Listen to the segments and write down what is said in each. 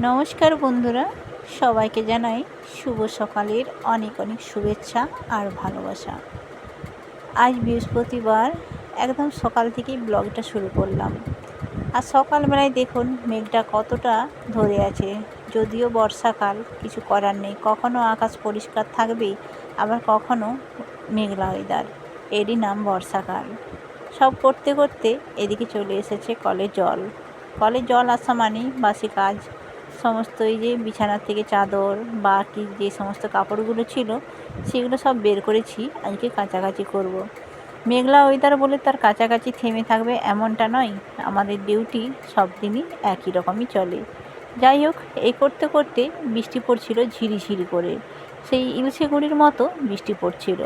নমস্কার বন্ধুরা, সবাইকে জানাই শুভ সকালের অনেক অনেক শুভেচ্ছা আর ভালোবাসা। আজ বৃহস্পতিবার, একদম সকাল থেকেই ব্লগটা শুরু করলাম। আর সকালবেলায় দেখুন মেঘটা কতটা ধরে আছে। যদিও বর্ষাকাল, কিছু করার নেই, কখনো আকাশ পরিষ্কার থাকবে, আবার কখনো মেঘলা ওয়েদার। এরই নাম বর্ষাকাল। সব করতে করতে এদিকে চলে এসেছে কলে জল আসা মানেই বাসি কাজ। সমস্ত এই যে বিছানার থেকে চাদর বা কি যে সমস্ত কাপড়গুলো ছিল সেগুলো সব বের করেছি, আজকে কাচাকাচি করব। মেঘলা ওয়েদার বলে তার কাছাকাছি থেমে থাকবে এমনটা নয়, আমাদের ডিউটি সব দিনই একই রকমই চলে। যাই হোক, এই করতে করতে বৃষ্টি পড়ছিল ঝিরিঝিরি করে, সেই ইলশে গুঁড়ির মতো বৃষ্টি পড়ছিল।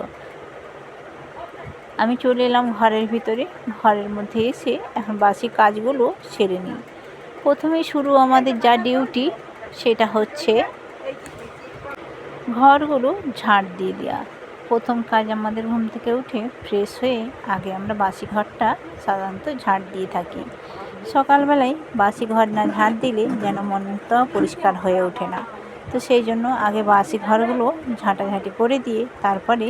আমি চলে এলাম ঘরের ভিতরে। ঘরের মধ্যে এসে এখন বাসি কাজগুলো সেরে নিই। প্রথমেই শুরু আমাদের যা ডিউটি, সেটা হচ্ছে ঘরগুলো ঝাড় দিয়ে দেওয়া। প্রথম কাজ আমাদের ঘুম থেকে উঠে ফ্রেশ হয়ে আগে আমরা বাসি ঘরটা সাধারণত ঝাড় দিয়ে থাকি। সকালবেলায় বাসি ঘর না ঝাড় দিলে যেন মনটা পরিষ্কার হয়ে ওঠে না। তো সেই জন্য আগে বাসি ঘরগুলো ঝাঁটাঝাঁটি করে দিয়ে তারপরে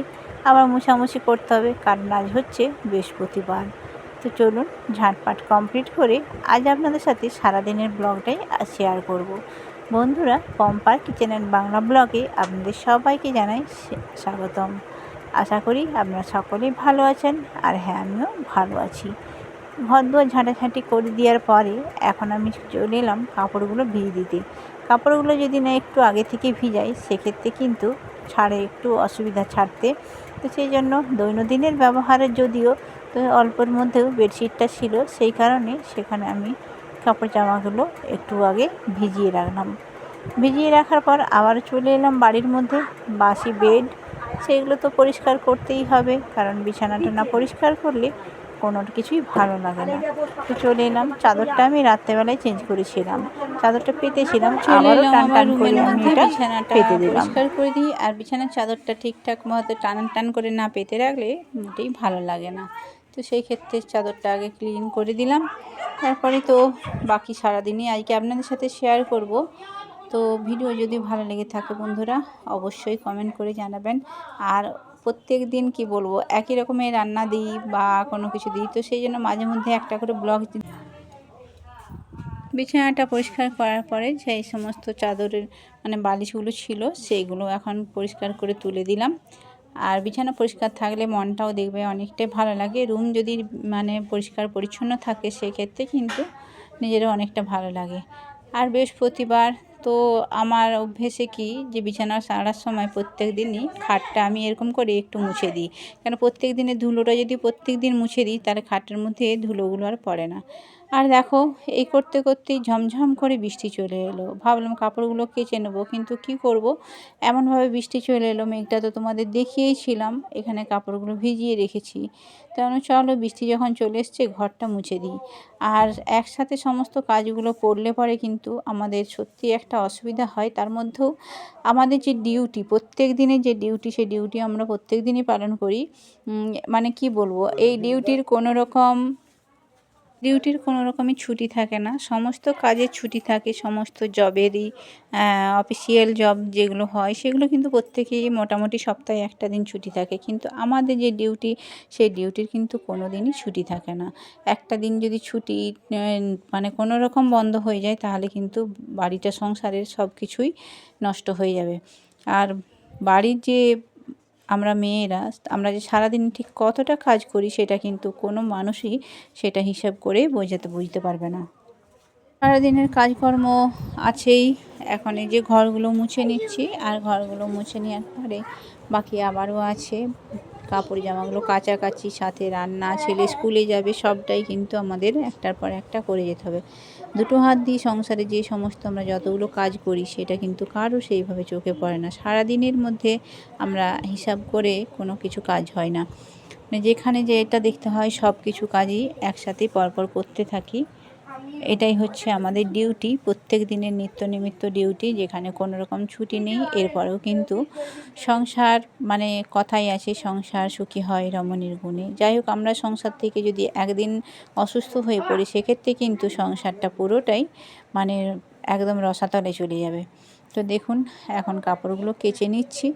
আবার মোছামুছি করতে হবে, কারণ আজ হচ্ছে বৃহস্পতিবার। তো চলুন ঝাঁটপাট কমপ্লিট করে আজ আপনাদের সাথে সারাদিনের ব্লগটাই শেয়ার করব। বন্ধুরা, পম্পার কিচেন অ্যান্ড বাংলা ব্লগে আপনাদের সবাইকে জানাই স্বাগতম। আশা করি আপনারা সকলেই ভালো আছেন, আর হ্যাঁ, আমিও ভালো আছি। ঘর দুয়ার ঝাঁটাঝাঁটি করে দেওয়ার পরে এখন আমি চলে এলাম কাপড়গুলো ভিজিয়ে দিতে। কাপড়গুলো যদি না একটু আগে থেকে ভিজাই, সেক্ষেত্রে কিন্তু ছাড়ে একটু অসুবিধা ছাড়তে। তো সেই জন্য দৈনন্দিনের ব্যবহারের যদিও তো অল্পের মধ্যেও বেডশিটটা ছিল, সেই কারণে সেখানে আমি কাপড় জামাগুলো একটু আগে ভিজিয়ে রাখলাম। ভিজিয়ে রাখার পর আবার চলে এলাম বাড়ির মধ্যে। বাসি বেড, সেগুলো তো পরিষ্কার করতেই হবে, কারণ বিছানাটা না পরিষ্কার করলে কোনো কিছুই ভালো লাগে না। তো চলে এলাম, চাদরটা আমি রাত্রেবেলায় চেঞ্জ করেছিলাম, চাদরটা পেতেছিলাম, আবারও টান টান করে আমি এটা পেতে দিলাম। পরিষ্কার করে দিই। আর বিছানার চাদরটা ঠিকঠাক মতো টান টান করে না পেতে রাখলে মোটেই ভালো লাগে না। তো সেই ক্ষেত্রে চাদরটা আগে ক্লিন করে দিলাম, তারপরে তো বাকি সারাদিনই আজকে আপনাদের সাথে শেয়ার করব। তো ভিডিও যদি ভালো লেগে থাকে বন্ধুরা, অবশ্যই কমেন্ট করে জানাবেন। আর প্রত্যেক দিন কি বলবো, একই রকমের রান্না দিই বা কোনো কিছু দিই, তো সেই জন্য মাঝে মধ্যে একটা করে ব্লগ। বিছানাটা পরিষ্কার করার পরে সেই সমস্ত চাদরের বালিশগুলো ছিল, সেইগুলো এখন পরিষ্কার করে তুলে দিলাম। আর বিছানা পরিষ্কার থাকলে মনটাও দেখবে অনেকটাই ভালো লাগে। রুম যদি পরিষ্কার পরিচ্ছন্ন থাকে, সেক্ষেত্রে কিন্তু নিজেরও অনেকটা ভালো লাগে। আর বৃহস্পতিবার তো আমার অভ্যেসে কি, যে বিছানা সারার সময় প্রত্যেক দিনই খাটটা আমি এরকম করে একটু মুছে দিই। কেন প্রত্যেক দিনের ধুলোটা যদি প্রত্যেক দিন মুছে দিই, তাহলে খাটের মধ্যে ধুলোগুলো আর পড়ে না। আর দেখো, এই করতে করতেই ঝমঝম করে বৃষ্টি চলে এলো। ভাবলাম কাপড়গুলো কেচে নেবো, কিন্তু কি করব, এমনভাবে বৃষ্টি চলে এলো। মেঘটা তো তোমাদের দেখিয়েছিলাম, এখানে কাপড়গুলো ভিজিয়ে রেখেছি। তাহলে চলো, বৃষ্টি যখন চলে এসছে ঘরটা মুছে দিই। আর একসাথে সমস্ত কাজগুলো করলে পরে কিন্তু আমাদের সত্যি একটা অসুবিধা হয়। তার মধ্যেও আমাদের যে ডিউটি, প্রত্যেক দিনের যে ডিউটি, সেই ডিউটি আমরা প্রত্যেক দিনই পালন করি। কি বলবো, এই ডিউটির কোনো রকমই ছুটি থাকে না, সমস্ত কাজের ছুটি থাকে। সমস্ত জবেরই অফিসিয়াল জব যেগুলো হয়, সেগুলো কিন্তু প্রত্যেকেই মোটামুটি সপ্তাহে একটা দিন ছুটি থাকে। কিন্তু আমাদের যে ডিউটি, সেই ডিউটির কিন্তু কোনো দিনই ছুটি থাকে না। একটা দিন যদি ছুটি কোনো রকম বন্ধ হয়ে যায়, তাহলে কিন্তু বাড়িটা, সংসারের সব কিছুই নষ্ট হয়ে যাবে। আর বাড়ির যে আমরা মেয়েরা, আমরা যে সারাদিন ঠিক কতটা কাজ করি, সেটা কিন্তু কোনো মানুষই সেটা হিসাব করে বুঝতে পারবে না। সারাদিনের কাজকর্ম আছেই। এখন এই যে ঘরগুলো মুছে নিচ্ছি, আর ঘরগুলো মুছে নেওয়ার পরে বাকি আবারও আছে কাপড় জামাগুলো কাচাকাচি, সাথে রান্না, ছেলে স্কুলে যাবে, সবটাই কিন্তু আমাদের একটার পর একটা করে যেতে হবে। দুটো হাত দিয়ে সংসারে যে সমস্ত আমরা যতগুলো কাজ করি, সেটা কিন্তু কারও সেইভাবে চোখে পড়ে না। সারাদিনের মধ্যে আমরা হিসাব করে কোনো কিছু কাজ হয় না, যেখানে যে এটা দেখতে হয়, সব কিছু কাজই একসাথেই পরপর করতে থাকি। এটাই হচ্ছে আমাদের ডিউটি, প্রত্যেক দিনের নিত্য নৈমিত্য ডিউটি, যেখানে কোনো রকম ছুটি নেই। এরপরেও কিন্তু সংসার, কথাই আছে, সংসার সুখী হয় রমণীর গুণে। যাই হোক, আমরা সংসার থেকে যদি একদিন অসুস্থ হয়ে পড়ি, সেক্ষেত্রে কিন্তু সংসারটা পুরোটাই একদম রসাতলে চলে যাবে। তো দেখুন এখন কাপড়গুলো কেচে নিচ্ছি।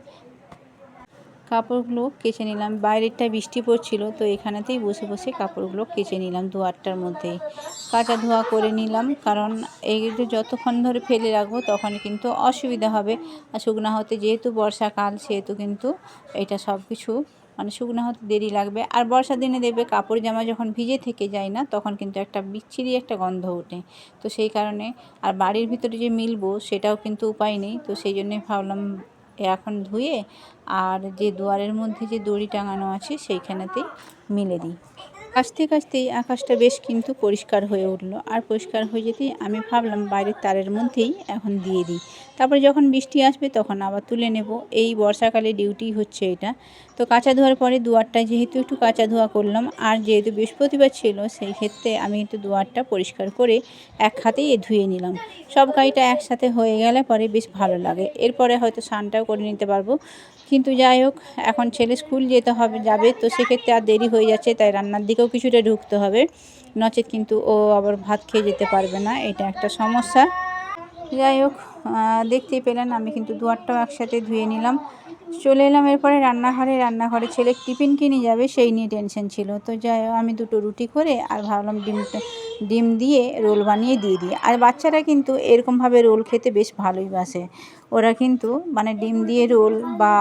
কাপড়গুলো কেচে নিলাম, বাইরেরটা বৃষ্টি পড়ছিল, তো এখানেতেই বসে বসে কাপড়গুলো কেচে নিলাম 2-8টার মধ্যেই। কাচা ধোয়া করে নিলাম, কারণ এইগুলো যতক্ষণ ধরে ফেলে রাখবো তখন কিন্তু অসুবিধা হবে। আর শুকনো হতে যেহেতু বর্ষাকাল, সেহেতু কিন্তু এটা সব কিছু মানে শুকনো হতে দেরি লাগবে। আর বর্ষার দিনে দেখবে কাপড় জামা যখন ভিজে থেকে যায় না, তখন কিন্তু একটা বিচ্ছিরি একটা গন্ধ ওঠে। তো সেই কারণে আর বাড়ির ভিতরে যে মিলবো সেটাও কিন্তু উপায় নেই। তো সেই জন্যই ভাবলাম এখন ধুয়ে আর যে দুয়ারের মধ্যে যে দড়ি টাঙানো আছে সেইখানেতেই মিলে দিই। কাচতে কাচতেই আকাশটা বেশ কিন্তু পরিষ্কার হয়ে উঠলো। আর পরিষ্কার হয়ে যেতেই আমি ভাবলাম বাইরের তারের মধ্যেই এখন দিয়ে দিই। তারপরে যখন বৃষ্টি আসবে তখন আবার তুলে নেব। এই বর্ষাকালে ডিউটি হচ্ছে এটা। তো কাচা ধোয়ার পরে দুয়ারটা যেহেতু একটু কাচা ধোয়া করলাম, আর যেহেতু বৃহস্পতিবার ছিল সেই ক্ষেত্রে আমি একটু দুয়ারটা পরিষ্কার করে এক হাতেই ধুয়ে নিলাম। সব কাজটা একসাথে হয়ে গেলে পরে বেশ ভালো লাগে। এরপরে হয়তো স্নানটাও করে নিতে পারবো। কিন্তু যাই হোক, এখন ছেলে স্কুল যেতে হবে যাবে, তো সেক্ষেত্রে আর দেরি হয়ে যাচ্ছে, তাই রান্নার দিকেও কিছুটা ঢুকতে হবে। নচেত কিন্তু ও আবার ভাত খেয়ে যেতে পারবে না, এটা একটা সমস্যা। যাই হোক, দেখতেই পেলেন আমি কিন্তু দুয়ারটাও একসাথে ধুয়ে নিলাম। চলে এলাম এরপরে রান্নাঘরে ছেলে টিফিন কিনে যাবে সেই নিয়ে টেনশন ছিল। তো যাই হোক, আমি 2টো রুটি করে আর ভাবলাম ডিম দিয়ে রোল বানিয়ে দিয়ে দিই। আর বাচ্চারা কিন্তু এরকমভাবে রোল খেতে বেশ ভালোই বাসে। ওরা কিন্তু মানে ডিম দিয়ে রোল বা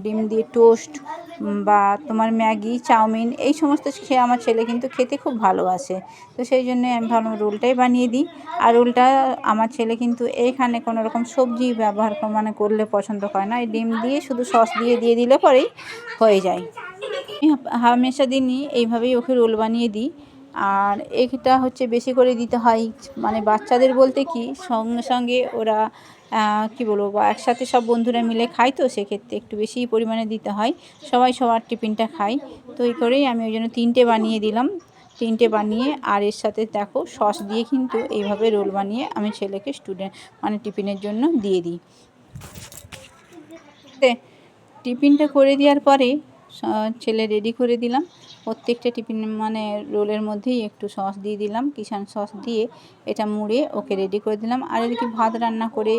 ডিম দিয়ে টোস্ট বা তোমার ম্যাগি, চাউমিন এই সমস্ত খেয়ে আমার ছেলে কিন্তু খেতে খুব ভালোবাসে। তো সেই জন্যে আমি ভাবলাম রোলটাই বানিয়ে দিই। আর রোলটা আমার ছেলে কিন্তু এইখানে কোনো রকম সবজি ব্যবহার মানে করলে পছন্দ করে না। এই ডিম দিয়ে শুধু সস দিয়ে দিলে পরেই হয়ে যায়। আমি হামেশা দিনই এইভাবেই ওকে রোল বানিয়ে দিই। আর এটা হচ্ছে বেশি করে দিতে হয়, মানে বাচ্চাদের বলতে কি সঙ্গে সঙ্গে ওরা কি বলবো বা একসাথে সব বন্ধুরা মিলে খায়, তো সেক্ষেত্রে একটু বেশি পরিমাণে দিতে হয়। সবাই সবার টিফিনটা খায়, তো এই করেই আমি ওই জন্য 3টে বানিয়ে দিলাম। 3টে বানিয়ে আর এর সাথে দেখো সস দিয়ে কিন্তু এইভাবে রোল বানিয়ে আমি ছেলেকে মানে টিফিনের জন্য দিয়ে দিই। টিফিনটা করে দেওয়ার পরে ছেলে রেডি করে দিলাম। প্রত্যেকটা টিফিন মানে রোলের মধ্যেই একটু সস দিয়ে দিলাম, কিষান সস দিয়ে এটা মুড়ে ওকে রেডি করে দিলাম। আর এদিকে ভাত রান্না করে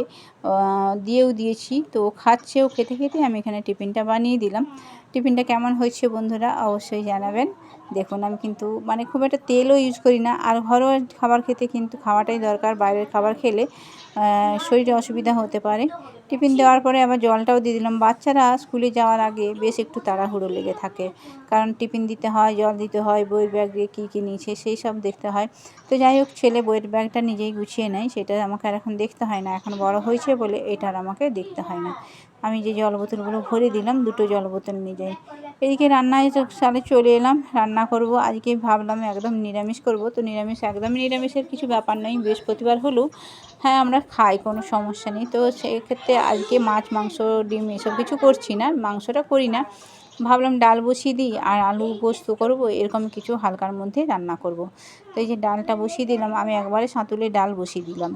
দিয়েও দিয়েছি, তো খাচ্ছে। ও খেতে খেতে আমি এখানে টিফিনটা বানিয়ে দিলাম। টিফিনটা কেমন হয়েছে বন্ধুরা অবশ্যই জানাবেন। দেখুন আমি কিন্তু মানে খুব একটা তেলও ইউজ করি না। আর ঘরোয়া খাবার খেতে কিন্তু খাওয়াটাই দরকার, বাইরের খাবার খেলে শরীরে অসুবিধা হতে পারে। টিফিন দেওয়ার পরে আবার জলটাও দিয়ে দিলাম। বাচ্চারা স্কুলে যাওয়ার আগে বেশ একটু তাড়াহুড়ো লেগে থাকে, কারণ টিফিন দিতে হয়, জল দিতে হয়, বইয়ের ব্যাগ দিয়ে কী নিয়েছে সেই সব দেখতে হয়। তো যাই হোক, ছেলে বইয়ের ব্যাগটা নিজেই গুছিয়ে নেয়, সেটা আমাকে আর এখন দেখতে হয় না। এখন বড় হয়েছে বলে এটা আর আমাকে দেখতে হয় না। আমি যে জল বোতলগুলো ভরে দিলাম, 2টো জল বোতল নিয়ে যাই। এদিকে রান্নায় সালে চলে এলাম, রান্না করব। আজকে ভাবলাম একদম নিরামিষ করব। তো একদমই নিরামিষের কিছু ব্যাপার নয়, বৃহস্পতিবার হলেও হ্যাঁ আমরা খাই, কোনো সমস্যা নেই। তো সেক্ষেত্রে আজকে মাছ, মাংস, ডিম এসব কিছু করছি না, মাংসটা করি না। ভাবলাম ডাল বসিয়ে দিই আর আলু পোস্ত করব, এরকম কিছু হালকার মধ্যে রান্না করব। তো এই যে ডালটা বসিয়ে দিলাম, আমি একবারে সাঁতুলে ডাল বসিয়ে দিলাম।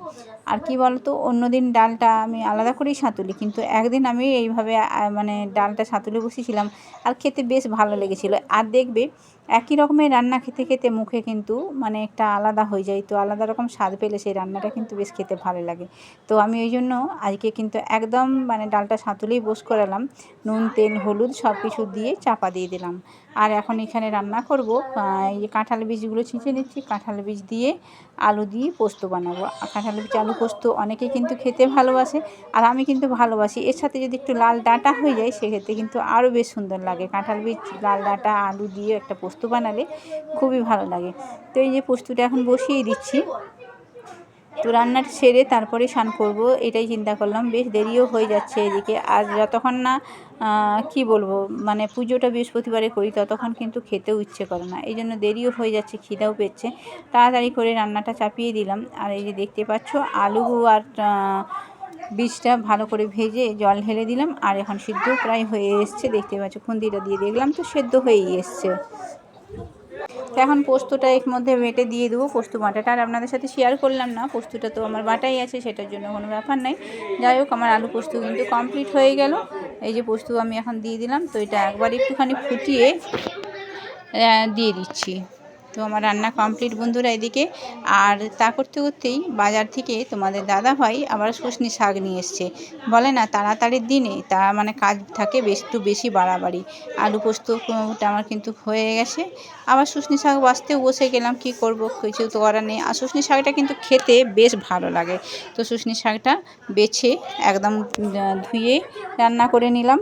আর কি বলতো, অন্যদিন ডালটা আমি আলাদা করেই সাঁতুলি, কিন্তু একদিন আমি এইভাবে মানে ডালটা সাঁতুলে বসিয়েছিলাম আর খেতে বেশ ভালো লেগেছিলো। আর দেখবে একই রকমের রান্না খেতে খেতে মুখে কিন্তু মানে একটা আলাদা হয়ে যায়, তো আলাদা রকম স্বাদ পেলে সেই রান্নাটা কিন্তু বেশ খেতে ভালো লাগে। তো আমি ওই জন্য আজকে কিন্তু একদম মানে ডালটা সাঁতুলেই বস করালাম, নুন, তেল, হলুদ সব কিছু দিয়ে চাপা দিয়ে দিলাম। আর এখন এখানে রান্না করব এই যে কাঁঠাল বীজগুলো ছিঁচে নিচ্ছি, কাঁঠাল বীজ দিয়ে আলু দিয়ে পোস্ত বানাবো। আর কাঁঠাল বীজ আলু পোস্ত অনেকেই কিন্তু খেতে ভালোবাসে, আর আমি কিন্তু ভালোবাসি। এর সাথে যদি একটু লাল ডাঁটা হয়ে যায় সেক্ষেত্রে কিন্তু আরও বেশ সুন্দর লাগে। কাঁঠাল বীজ, লাল ডাঁটা, আলু দিয়ে একটা পোস্ত বানালে খুবই ভালো লাগে। তো এই যে পোস্তটা এখন বসিয়ে দিচ্ছি। তো রান্নাটা সেরে তারপরে স্নান করব এটাই চিন্তা করলাম, বেশ দেরিও হয়ে যাচ্ছে এদিকে। আর যতক্ষণ না কি বলবো মানে পুজোটা বৃহস্পতিবারে করি ততক্ষণ কিন্তু খেতেও ইচ্ছে করে না, এই জন্য দেরিও হয়ে যাচ্ছে, খিদেও পেচ্ছে। তাড়াতাড়ি করে রান্নাটা চাপিয়ে দিলাম। আর এই যে দেখতে পাচ্ছ আলু আর বীজটা ভালো করে ভেজে জল ঢেলে দিলাম। আর এখন সিদ্ধ প্রায় হয়ে এসছে, দেখতে পাচ্ছ খুন্তিটা দিয়ে দেখলাম তো সেদ্ধ হয়েই এসছে। তো এখন পোস্তটা এর মধ্যে বেটে দিয়ে দেবো। পোস্ত বাটাটা আর আপনাদের সাথে শেয়ার করলাম না, পোস্তটা তো আমার বাটাই আছে, সেটার জন্য কোনো ব্যাপার নাই। যাই হোক, আমার আলু পোস্ত কিন্তু কমপ্লিট হয়ে গেল। এই যে পোস্ত আমি এখন দিয়ে দিলাম, তো এটা একবার একটুখানি ফুটিয়ে দিয়ে দিচ্ছি। তো আমার রান্না কমপ্লিট বন্ধুরা এদিকে। আর তা করতে করতেই বাজার থেকে তোমাদের দাদাভাই আবার শুশনি শাক নিয়ে এসছে। বলে না তাড়াতাড়ির দিনে তা মানে কাজ থাকে একটু বেশি বাড়াবাড়ি। আলু পোস্তটা আমার কিন্তু হয়ে গেছে, আবার শুশনি শাক বাছতেও বসে গেলাম। কি করব, কিছু তো করার নেই। আর শুশনি শাকটা কিন্তু খেতে বেশ ভালো লাগে। তো শুশনি শাকটা বেছে একদম ধুয়ে রান্না করে নিলাম।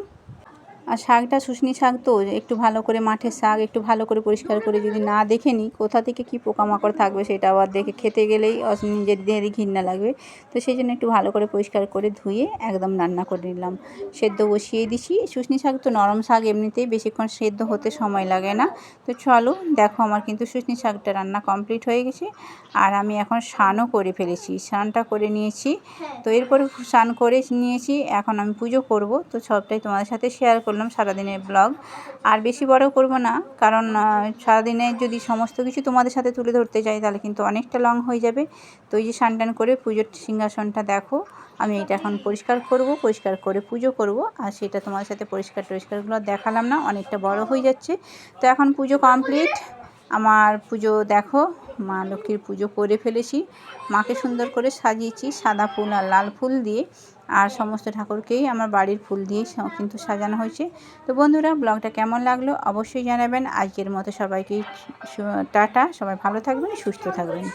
আর শাকটা শুশনি শাক তো একটু ভালো করে, মাঠের শাক একটু ভালো করে পরিষ্কার করে যদি না দেখে নিই কোথা থেকে কী পোকামাকড় থাকবে সেটা আবার দেখে খেতে গেলেই নিজেদেরই ঘৃণা লাগবে। তো সেই জন্য একটু ভালো করে পরিষ্কার করে ধুয়ে একদম রান্না করে নিলাম। সেদ্ধ বসিয়ে দিছি। শুশনি শাক তো নরম শাক, এমনিতেই বেশিক্ষণ সেদ্ধ হতে সময় লাগে না। তো চলো দেখো, আমার কিন্তু শুশনি শাকটা রান্না কমপ্লিট হয়ে গেছে। আর আমি এখন স্নানও করে ফেলেছি, স্নানটা করে নিয়েছি। তো এরপরে স্নান করে নিয়েছি, এখন আমি পুজো করব। তো সবটাই তোমাদের সাথে শেয়ার করলাম, সারাদিনের ব্লগ। আর বেশি বড় করব না, কারণ সারাদিনে যদি সমস্ত কিছু তোমাদের সাথে তুলে ধরতে চাই তাহলে কিন্তু অনেকটা লং হয়ে যাবে। তো এই যে স্নান টান করে পুজোর সিংহাসনটা দেখো, আমি এটা এখন পরিষ্কার করব, পরিষ্কার করে পুজো করব। আর সেটা তোমাদের সাথে পরিষ্কারগুলো দেখালাম না, অনেকটা বড় হয়ে যাচ্ছে। তো এখন পুজো কমপ্লিট। আমার পুজো দেখো, মা লক্ষ্মীর পুজো করে ফেলেছি। মাকে সুন্দর করে সাজিয়েছি সাদা ফুল আর লাল ফুল দিয়ে। আর সমস্ত ঠাকুরকেই আমার বাড়ির ফুল দিয়ে কিন্তু সাজানো হয়েছে। তো বন্ধুরা, ব্লগটা কেমন লাগলো অবশ্যই জানাবেন। আজকের মতো সবাইকে টাটা, সবাই ভালো থাকবেন, সুস্থ থাকবেন।